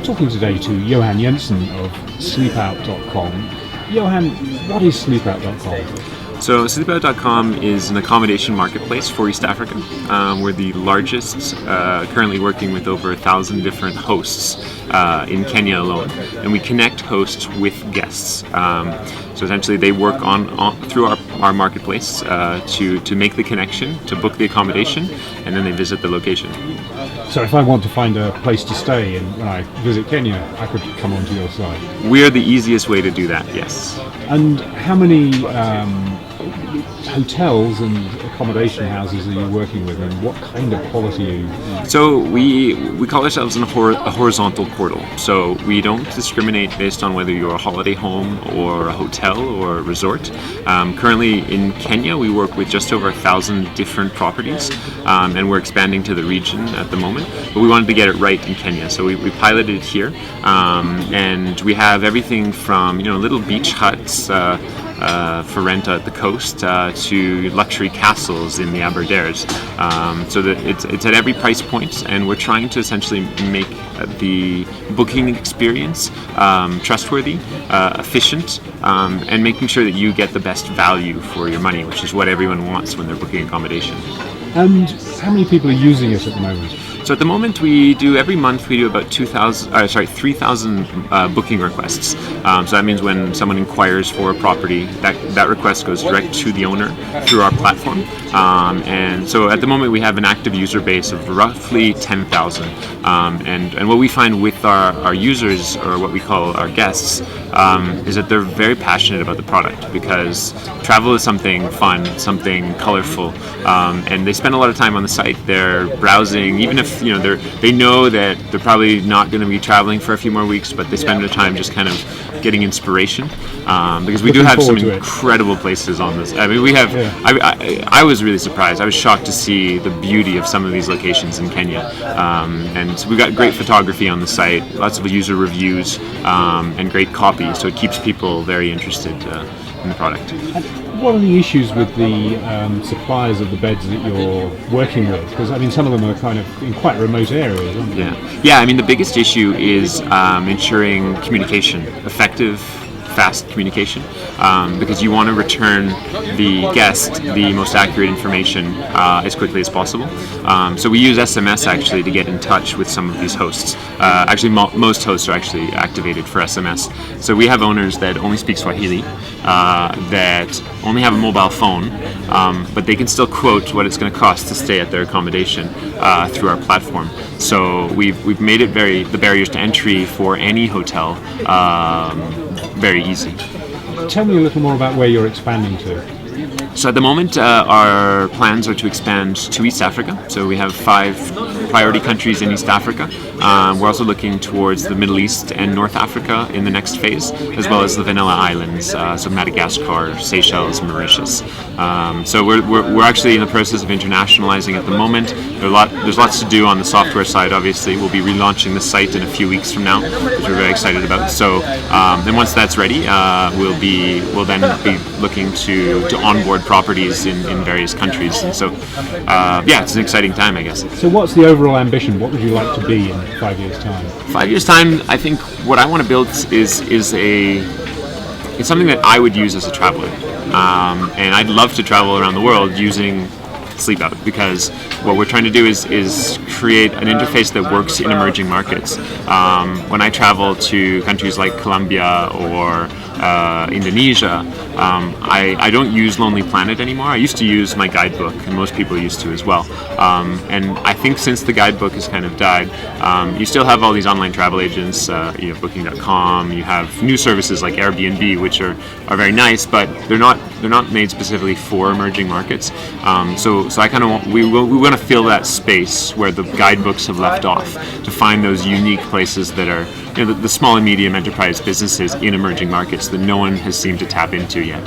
talking today to Johann Jenson of sleepout.com. Johann, what is sleepout.com? So sleepout.com is an accommodation marketplace for East Africa. We're the largest, currently working with over 1,000 different hosts in Kenya alone. And we connect hosts with guests. So essentially they work on through our marketplace to make the connection, to book the accommodation, and then they visit the location. So if I want to find a place to stay and when I visit Kenya, I could come onto your site? We're the easiest way to do that, yes. And how many hotels and accommodation houses are you working with, and what kind of quality are you? So we call ourselves a horizontal portal. So we don't discriminate based on whether you're a holiday home or a hotel or a resort. Currently in Kenya, we work with just over 1,000 different properties, and we're expanding to the region at the moment. But we wanted to get it right in Kenya, so we piloted it here, and we have everything from little beach huts for rent at the coast to luxury castles in the Aberdares. So that it's at every price point, and we're trying to essentially make the booking experience trustworthy, efficient, and making sure that you get the best value for your money, which is what everyone wants when they're booking accommodation. And how many people are using it at the moment? So at the moment, every month we do about 3,000 booking requests. So that means when someone inquires for a property, that request goes direct to the owner through our platform. And so at the moment we have an active user base of roughly 10,000. And what we find with our users, or what we call our guests, is that they're very passionate about the product, because travel is something fun, something colorful, and they spend a lot of time on the site. They're browsing, even if they know that they're probably not going to be traveling for a few more weeks, but they spend their time just kind of getting inspiration, because we do have some incredible places on this. I mean, we have. Yeah. I was really surprised. I was shocked to see the beauty of some of these locations in Kenya, and so we've got great photography on the site, lots of user reviews, and great copy. So it keeps people very interested in the product. What are the issues with the suppliers of the beds that you're working with? Because I mean, some of them are kind of in quite remote areas, aren't they? Yeah. I mean, the biggest issue is ensuring communication, effective, fast communication, because you want to return the guest the most accurate information as quickly as possible. So we use SMS actually to get in touch with some of these hosts. Actually, most hosts are actually activated for SMS. So we have owners that only speak Swahili, that only have a mobile phone, but they can still quote what it's going to cost to stay at their accommodation through our platform. So we've made it the barriers to entry for any hotel very easy. Tell me a little more about where you're expanding to. So at the moment, our plans are to expand to East Africa. So we have 5 priority countries in East Africa. We're also looking towards the Middle East and North Africa in the next phase, as well as the Vanilla Islands, so Madagascar, Seychelles, Mauritius. So we're actually in the process of internationalizing at the moment. There's lots to do on the software side. Obviously, we'll be relaunching the site in a few weeks from now, which we're very excited about. So then once that's ready, we'll then be looking to onboard properties in various countries. And so it's an exciting time, I guess. So what's the overall ambition? What would you like to be in 5 years' time? 5 years' time, I think what I want to build is it's something that I would use as a traveler, and I'd love to travel around the world using Sleepout, because what we're trying to do is create an interface that works in emerging markets. When I travel to countries like Colombia or Indonesia, I don't use Lonely Planet anymore. I used to use my guidebook, and most people used to as well. And I think since the guidebook has kind of died, you still have all these online travel agents, you have Booking.com, you have new services like Airbnb, which are very nice, but they're not made specifically for emerging markets. So I kind of we want to fill that space where the guidebooks have left off, to find those unique places that are the small and medium enterprise businesses in emerging markets that no one has seemed to tap into yet.